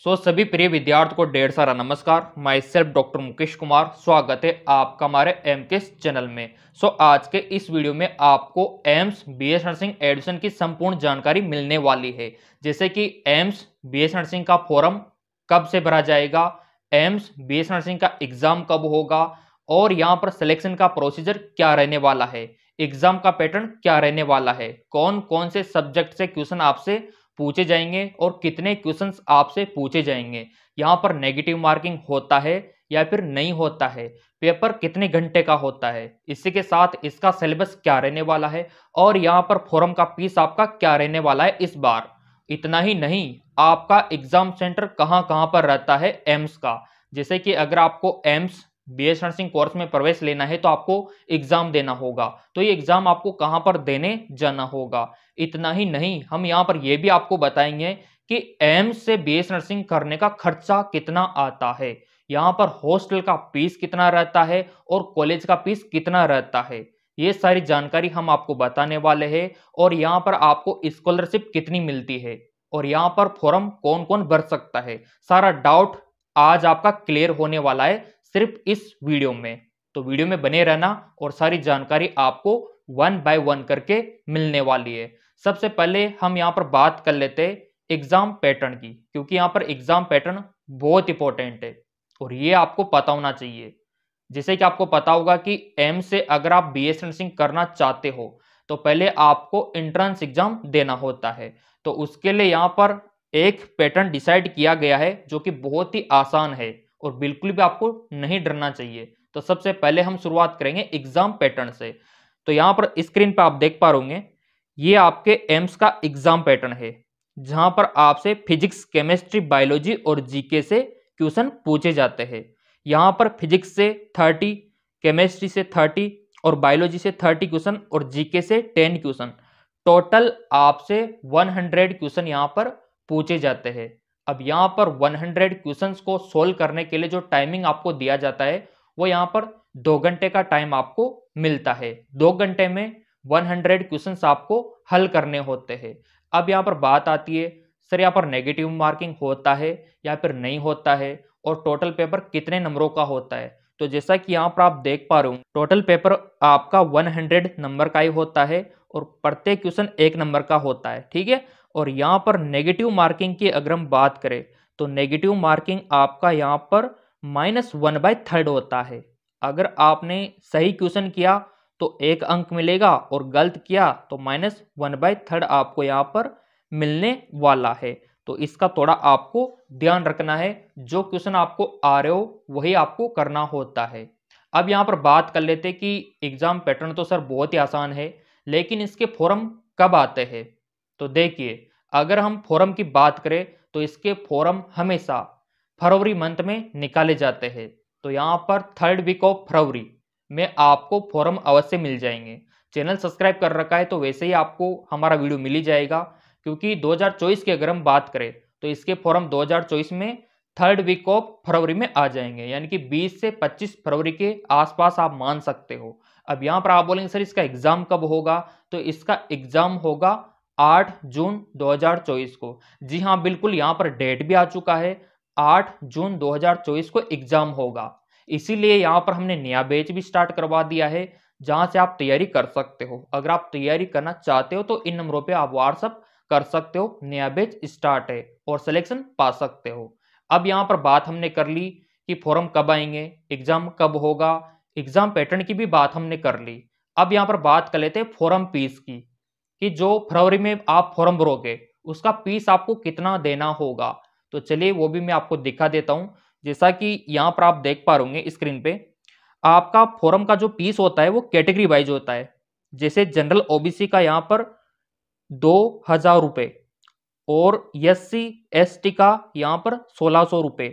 सभी प्रिय विद्यार्थियों को ढेर सारा नमस्कार। My self doctor Mukesh Kumar, स्वागत है आपका हमारे एमकेएस चैनल में। आज के इस वीडियो में आपको एम्स बीएस नर्सिंग एडमिशन की संपूर्ण जानकारी मिलने वाली है। जैसे कि एम्स बीएस नर्सिंग का फॉर्म कब से भरा जाएगा, एम्स बीएस नर्सिंग का एग्जाम कब होगा और यहाँ पर सिलेक्शन का प्रोसीजर क्या रहने वाला है, एग्जाम का पैटर्न क्या रहने वाला है, कौन कौन से सब्जेक्ट से क्वेश्चन आपसे पूछे जाएंगे और कितने क्वेश्चंस आपसे पूछे जाएंगे, यहाँ पर नेगेटिव मार्किंग होता है या फिर नहीं होता है, पेपर कितने घंटे का होता है, इसी के साथ इसका सिलेबस क्या रहने वाला है और यहाँ पर फॉर्म का फीस आपका क्या रहने वाला है इस बार। इतना ही नहीं, आपका एग्जाम सेंटर कहाँ कहाँ पर रहता है एम्स का। जैसे कि अगर आपको एम्स बीएस नर्सिंग कोर्स में प्रवेश लेना है तो आपको एग्जाम देना होगा, तो ये एग्जाम आपको कहाँ पर देने जाना होगा। इतना ही नहीं, हम यहाँ पर यह भी आपको बताएंगे कि एम्स से बीएस नर्सिंग करने का खर्चा कितना आता है, यहाँ पर हॉस्टल का फीस कितना रहता है और कॉलेज का फीस कितना रहता है, ये सारी जानकारी हम आपको बताने वाले हैं। और यहाँ पर आपको स्कॉलरशिप कितनी मिलती है और यहाँ पर फॉर्म कौन कौन भर सकता है, सारा डाउट आज आपका क्लियर होने वाला है सिर्फ इस वीडियो में। तो वीडियो में बने रहना और सारी जानकारी आपको वन बाय वन करके मिलने वाली है। सबसे पहले हम यहाँ पर बात कर लेते हैं एग्जाम पैटर्न की, क्योंकि यहाँ पर एग्जाम पैटर्न बहुत इंपॉर्टेंट है और ये आपको पता होना चाहिए। जैसे कि आपको पता होगा कि एम से अगर आप बीएस नर्सिंग करना चाहते हो तो पहले आपको एंट्रेंस एग्जाम देना होता है। तो उसके लिए यहाँ पर एक पैटर्न डिसाइड किया गया है जो कि बहुत ही आसान है और बिल्कुल भी आपको नहीं डरना चाहिए। तो सबसे पहले हम शुरुआत करेंगे एग्जाम पैटर्न से। तो यहाँ पर स्क्रीन पर आप देख पा रहे होंगे, ये आपके एम्स का एग्जाम पैटर्न है जहां पर आपसे फिजिक्स, केमिस्ट्री, बायोलॉजी और जीके से क्वेश्चन पूछे जाते हैं। यहाँ पर फिजिक्स से 30, केमिस्ट्री से 30 और बायोलॉजी से 30 क्वेश्चन और जीके से 10 क्वेश्चन, टोटल आपसे 100 क्वेश्चन यहाँ पर पूछे जाते हैं। अब यहाँ पर 100 क्वेश्चंस को सोल्व करने के लिए जो टाइमिंग आपको दिया जाता है वो यहाँ पर 2 घंटे का टाइम आपको मिलता है। 2 घंटे में 100 क्वेश्चंस आपको हल करने होते हैं। अब यहाँ पर बात आती है, सर यहाँ पर नेगेटिव मार्किंग होता है या फिर नहीं होता है और टोटल पेपर कितने नंबरों का होता है। तो जैसा कि यहाँ पर आप देख पा रहे हो, टोटल पेपर आपका 100 नंबर का ही होता है और प्रत्येक क्वेश्चन 1 नंबर का होता है, ठीक है। और यहाँ पर नेगेटिव मार्किंग की अगर हम बात करें तो नेगेटिव मार्किंग आपका यहाँ पर -1/3 होता है। अगर आपने सही क्वेश्चन किया तो 1 अंक मिलेगा और गलत किया तो -1/3 आपको यहाँ पर मिलने वाला है। तो इसका थोड़ा आपको ध्यान रखना है, जो क्वेश्चन आपको आ रहे हो वही आपको करना होता है। अब यहाँ पर बात कर लेते हैं कि एग्जाम पैटर्न तो सर बहुत ही आसान है, लेकिन इसके फॉर्म कब आते हैं। तो देखिए, अगर हम फॉर्म की बात करें तो इसके फॉर्म हमेशा फरवरी मंथ में निकाले जाते हैं। तो यहाँ पर 3rd वीक ऑफ फरवरी में आपको फॉर्म अवश्य मिल जाएंगे। चैनल सब्सक्राइब कर रखा है तो वैसे ही आपको हमारा वीडियो मिल ही जाएगा, क्योंकि 2024 की अगर हम बात करें तो इसके फॉर्म 2024 में 3rd वीक ऑफ फरवरी में आ जाएंगे, यानी कि 20 से 25 फरवरी के आसपास आप मान सकते हो। अब यहाँ पर आप बोलेंगे सर इसका एग्जाम कब होगा, तो इसका एग्जाम होगा 8 जून 2024 को। जी हाँ, बिल्कुल, यहाँ पर डेट भी आ चुका है, 8 जून 2024 को एग्जाम होगा। इसीलिए यहाँ पर हमने नया बैच भी स्टार्ट करवा दिया है जहां से आप तैयारी कर सकते हो। अगर आप तैयारी करना चाहते हो तो इन नंबरों पे आप व्हाट्सअप कर सकते हो, नया बैच स्टार्ट है और सिलेक्शन पा सकते हो। अब यहाँ पर बात हमने कर ली कि फॉर्म कब आएंगे, एग्जाम कब होगा, एग्जाम पैटर्न की भी बात हमने कर ली। अब यहाँ पर बात कर लेते हैं फॉर्म फीस की, कि जो फरवरी में आप फॉर्म भरोगे उसका फीस आपको कितना देना होगा। तो चलिए वो भी मैं आपको दिखा देता हूं। जैसा कि यहाँ पर आप देख पा रहे होंगे स्क्रीन पे, आपका फॉर्म का जो फीस होता है वो कैटेगरी वाइज होता है। जैसे जनरल ओबीसी का यहाँ पर 2,000 रुपये और SC ST का यहाँ पर 1,600 रुपये।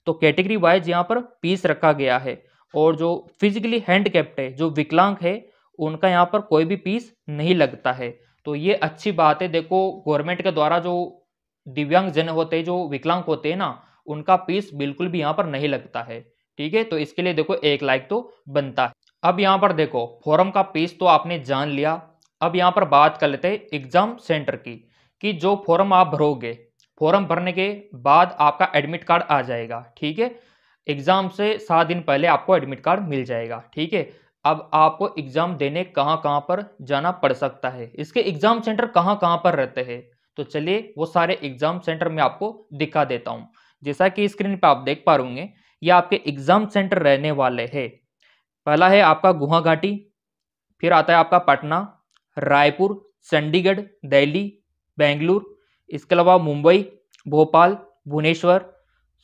तो कैटेगरी वाइज यहाँ पर फीस रखा गया है। और जो फिजिकली हैंडकेप्ड है, जो विकलांग है, उनका यहाँ पर कोई भी फीस नहीं लगता है। तो ये अच्छी बात है। देखो, गवर्नमेंट के द्वारा जो दिव्यांग जन होते हैं, जो विकलांग होते हैं ना, उनका फीस बिल्कुल भी यहाँ पर नहीं लगता है, ठीक है। तो इसके लिए देखो 1 लाख तो बनता है। अब यहाँ पर देखो फॉर्म का फीस तो आपने जान लिया। अब यहाँ पर बात कर लेते हैं एग्जाम सेंटर की, कि जो फॉर्म आप भरोगे फॉर्म भरने के बाद आपका एडमिट कार्ड आ जाएगा। ठीक है, एग्जाम से 7 दिन पहले आपको एडमिट कार्ड मिल जाएगा। ठीक है, अब आपको एग्जाम देने कहाँ कहाँ पर जाना पड़ सकता है, इसके एग्जाम सेंटर कहाँ कहाँ पर रहते हैं, तो चलिए वो सारे एग्जाम सेंटर मैं आपको दिखा देता हूँ। जैसा कि स्क्रीन पे आप देख पा रहे होंगे, ये आपके एग्जाम सेंटर रहने वाले हैं। पहला है आपका गुवाहाटी, फिर आता है आपका पटना, रायपुर, चंडीगढ़, दिल्ली, बेंगलुरु, इसके अलावा मुंबई, भोपाल, भुवनेश्वर,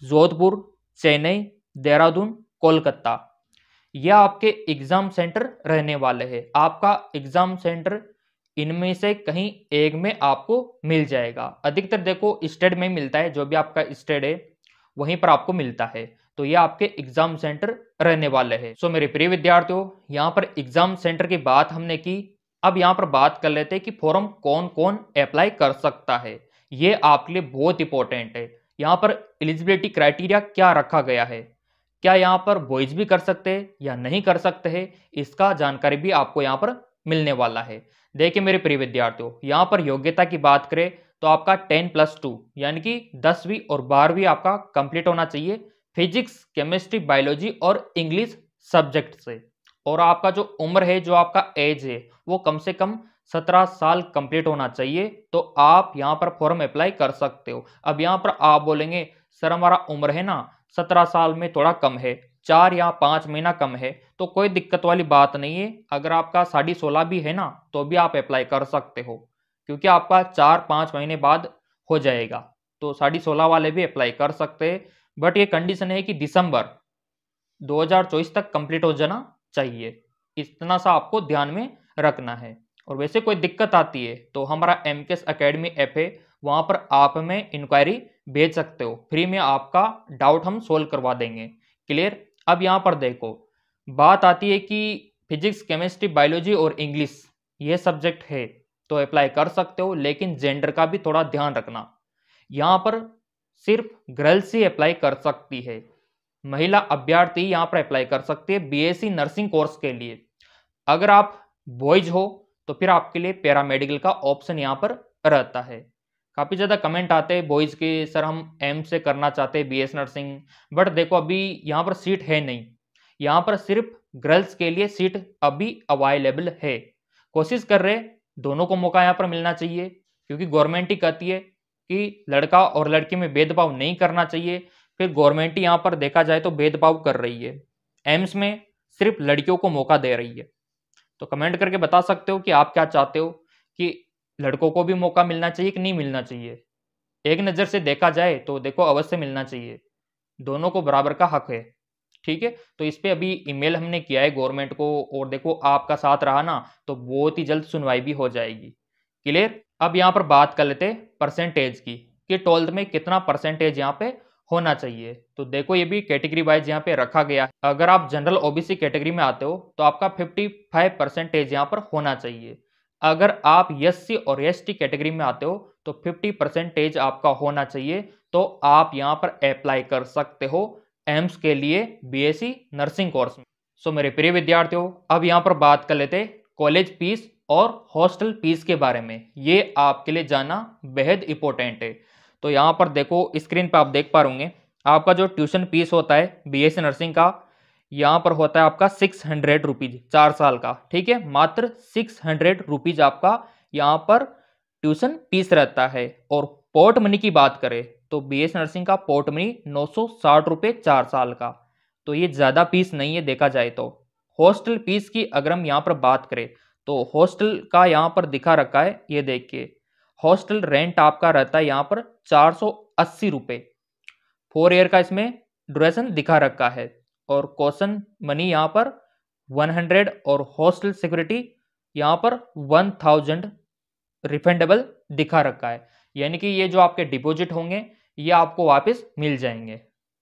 जोधपुर, चेन्नई, देहरादून, कोलकाता। यह आपके एग्जाम सेंटर रहने वाले हैं। आपका एग्जाम सेंटर इनमें से कहीं एक में आपको मिल जाएगा। अधिकतर देखो स्टेट में मिलता है, जो भी आपका स्टेट है वहीं पर आपको मिलता है। तो ये आपके एग्जाम सेंटर रहने वाले हैं। सो मेरे प्रिय विद्यार्थियों, यहाँ पर एग्जाम सेंटर की बात हमने की। अब यहाँ पर बात कर लेते हैं कि फॉर्म कौन कौन अप्लाई कर सकता है। ये आपके लिए बहुत इंपॉर्टेंट है। यहाँ पर एलिजिबिलिटी क्राइटेरिया क्या रखा गया है, क्या यहाँ पर बॉयज भी कर सकते हैं या नहीं कर सकते हैं, इसका जानकारी भी आपको यहाँ पर मिलने वाला है। देखिए मेरे प्रिय विद्यार्थियों, यहाँ पर योग्यता की बात करें तो आपका 10+2 यानी कि 10वीं और 12वीं आपका कंप्लीट होना चाहिए फिजिक्स, केमिस्ट्री, बायोलॉजी और इंग्लिश सब्जेक्ट से। और आपका जो उम्र है, जो आपका एज है, वो कम से कम 17 साल कंप्लीट होना चाहिए, तो आप यहाँ पर फॉर्म अप्लाई कर सकते हो। अब यहाँ पर आप बोलेंगे सर हमारा उम्र है ना 17 साल में थोड़ा कम है, 4 या 5 महीना कम है, तो कोई दिक्कत वाली बात नहीं है। अगर आपका 16.5 भी है ना तो भी आप अप्लाई कर सकते हो, क्योंकि आपका 4-5 महीने बाद हो जाएगा, तो 16.5 वाले भी अप्लाई कर सकते हैं। बट ये कंडीशन है कि दिसंबर 2024 तक कंप्लीट हो जाना चाहिए, इतना सा आपको ध्यान में रखना है। और वैसे कोई दिक्कत आती है तो हमारा MKS अकेडमी ऐप है, वहाँ पर आप हमें इंक्वायरी भेज सकते हो, फ्री में आपका डाउट हम सोल्व करवा देंगे। क्लियर। अब यहाँ पर देखो, बात आती है कि फिजिक्स, केमिस्ट्री, बायोलॉजी और इंग्लिश ये सब्जेक्ट है तो अप्लाई कर सकते हो, लेकिन जेंडर का भी थोड़ा ध्यान रखना। यहाँ पर सिर्फ गर्ल्स ही अप्लाई कर सकती है, महिला अभ्यर्थी यहाँ पर अप्लाई कर सकती है BSc नर्सिंग कोर्स के लिए। अगर आप बॉयज हो तो फिर आपके लिए पैरामेडिकल का ऑप्शन यहाँ पर रहता है। काफ़ी ज़्यादा कमेंट आते हैं बॉयज़ के, सर हम एम्स से करना चाहते हैं BS नर्सिंग, बट देखो अभी यहाँ पर सीट है नहीं, यहाँ पर सिर्फ गर्ल्स के लिए सीट अभी अवेलेबल है। कोशिश कर रहे दोनों को मौका यहाँ पर मिलना चाहिए, क्योंकि गवर्नमेंट ही कहती है कि लड़का और लड़की में भेदभाव नहीं करना चाहिए, फिर गवर्नमेंट ही यहाँ पर देखा जाए तो भेदभाव कर रही है, एम्स में सिर्फ लड़कियों को मौका दे रही है। तो कमेंट करके बता सकते हो कि आप क्या चाहते हो, कि लड़कों को भी मौका मिलना चाहिए कि नहीं मिलना चाहिए। एक नज़र से देखा जाए तो देखो अवश्य मिलना चाहिए, दोनों को बराबर का हक है। ठीक है, तो इस पे अभी ईमेल हमने किया है गवर्नमेंट को, और देखो आपका साथ रहा ना तो बहुत ही जल्द सुनवाई भी हो जाएगी। क्लियर। अब यहाँ पर बात कर लेते परसेंटेज की, कि 12th में कितना परसेंटेज यहाँ पे होना चाहिए। तो देखो ये भी कैटेगरी वाइज यहाँ पे रखा गया है। अगर आप जनरल OBC कैटेगरी में आते हो तो आपका 55% यहाँ पर होना चाहिए। अगर आप SC और ST कैटेगरी में आते हो तो 50% आपका होना चाहिए, तो आप यहाँ पर अप्लाई कर सकते हो एम्स के लिए BSc नर्सिंग कोर्स में। सो मेरे प्रिय विद्यार्थियों, अब यहाँ पर बात कर लेते कॉलेज फीस और हॉस्टल फीस के बारे में। ये आपके लिए जानना बेहद इंपॉर्टेंट है। तो यहाँ पर देखो स्क्रीन पर आप देख पा रहे, आपका जो ट्यूशन फीस होता है BSc नर्सिंग का, यहाँ पर होता है आपका 600 रुपीज़ 4 साल का। ठीक है, मात्र 600 रुपीज़ आपका यहाँ पर ट्यूशन फीस रहता है। और पोर्ट मनी की बात करें तो BSc नर्सिंग का पोर्ट मनी 960 रुपये 4 साल का, तो ये ज़्यादा फीस नहीं है देखा जाए तो। हॉस्टल फीस की अगर हम यहाँ पर बात करें तो हॉस्टल का यहाँ पर दिखा रखा है, ये देखिए हॉस्टल रेंट आपका रहता है यहाँ पर 480 रुपये, 4 ईयर का इसमें ड्यूरेशन दिखा रखा है। और कॉशन मनी यहाँ पर 100 और हॉस्टल सिक्योरिटी यहाँ पर 1000 रिफंडेबल दिखा रखा है, यानी कि ये जो आपके डिपॉजिट होंगे ये आपको वापस मिल जाएंगे।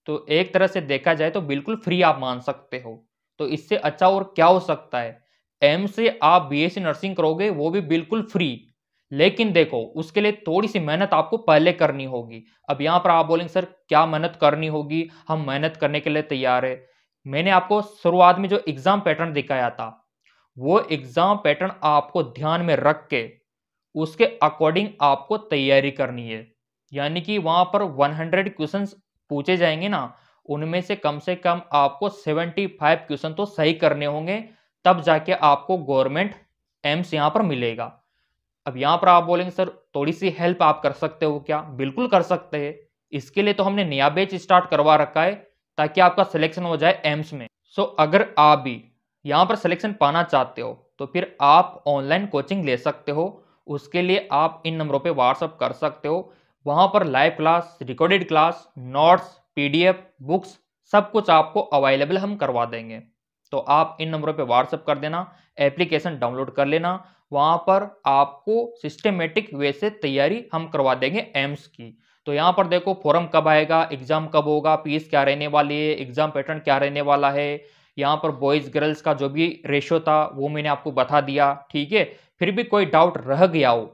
तो एक तरह से देखा जाए तो बिल्कुल फ्री आप मान सकते हो। तो इससे अच्छा और क्या हो सकता है, एम्स से आप BSc नर्सिंग करोगे वो भी बिल्कुल फ्री, लेकिन देखो उसके लिए थोड़ी सी मेहनत आपको पहले करनी होगी। अब यहाँ पर आप बोलेंगे सर क्या मेहनत करनी होगी, हम मेहनत करने के लिए तैयार है। मैंने आपको शुरुआत में जो एग्जाम पैटर्न दिखाया था वो एग्जाम पैटर्न आपको ध्यान में रख के उसके अकॉर्डिंग आपको तैयारी करनी है। यानी कि वहां पर 100 क्वेश्चंस पूछे जाएंगे ना, उनमें से कम आपको 75 क्वेश्चन तो सही करने होंगे, तब जाके आपको गवर्नमेंट एम्स यहां पर मिलेगा। अब यहां पर आप बोलेंगे सर थोड़ी सी हेल्प आप कर सकते हो क्या? बिल्कुल कर सकते हैं। इसके लिए तो हमने नया बैच स्टार्ट करवा रखा है ताकि आपका सिलेक्शन हो जाए एम्स में। सो अगर आप भी यहां पर सिलेक्शन पाना चाहते हो तो फिर आप ऑनलाइन कोचिंग ले सकते हो। उसके लिए आप इन नंबरों पे व्हाट्सअप कर सकते हो। वहां पर live class, recorded class, notes, PDF, books सब कुछ आपको अवेलेबल हम करवा देंगे। तो आप इन नंबरों पे व्हाट्सअप कर देना, एप्लीकेशन डाउनलोड कर लेना। वहां पर आपको सिस्टमेटिक वे से तैयारी हम करवा देंगे एम्स की। तो यहाँ पर देखो फॉर्म कब आएगा, एग्जाम कब होगा, फीस क्या रहने वाली है, एग्जाम पैटर्न क्या रहने वाला है। यहाँ पर बॉयज गर्ल्स का जो भी रेशो था वो मैंने आपको बता दिया, ठीक है। फिर भी कोई डाउट रह गया हो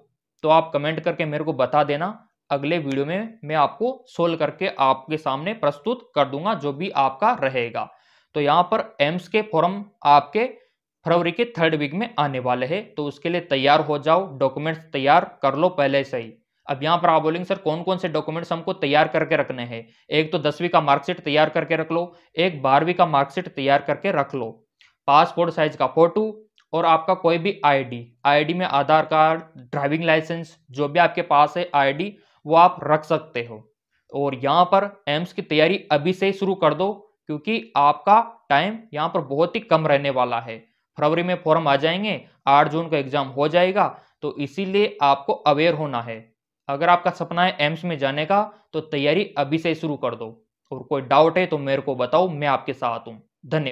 तो आप कमेंट करके मेरे को बता देना। अगले वीडियो में मैं आपको सोल्व करके आपके सामने प्रस्तुत कर दूंगा जो भी आपका रहेगा। तो यहाँ पर एम्स के फॉर्म आपके फरवरी के 3rd वीक में आने वाले हैं, तो उसके लिए तैयार हो जाओ, डॉक्यूमेंट्स तैयार कर लो पहले से ही। अब यहाँ पर आप बोलेंगे सर कौन कौन से डॉक्यूमेंट्स हमको तैयार करके रखने हैं? एक तो 10वीं का मार्कशीट तैयार करके रख लो, एक 12वीं का मार्कशीट तैयार करके रख लो, पासपोर्ट साइज का फोटो और आपका कोई भी आईडी में आधार कार्ड, ड्राइविंग लाइसेंस, जो भी आपके पास है आईडी वो आप रख सकते हो। और यहाँ पर एम्स की तैयारी अभी से ही शुरू कर दो क्योंकि आपका टाइम यहाँ पर बहुत ही कम रहने वाला है। फरवरी में फॉर्म आ जाएंगे, 8 जून को एग्जाम हो जाएगा, तो इसीलिए आपको अवेयर होना है। अगर आपका सपना है एम्स में जाने का तो तैयारी अभी से शुरू कर दो। और कोई डाउट है तो मेरे को बताओ, मैं आपके साथ हूं। धन्यवाद।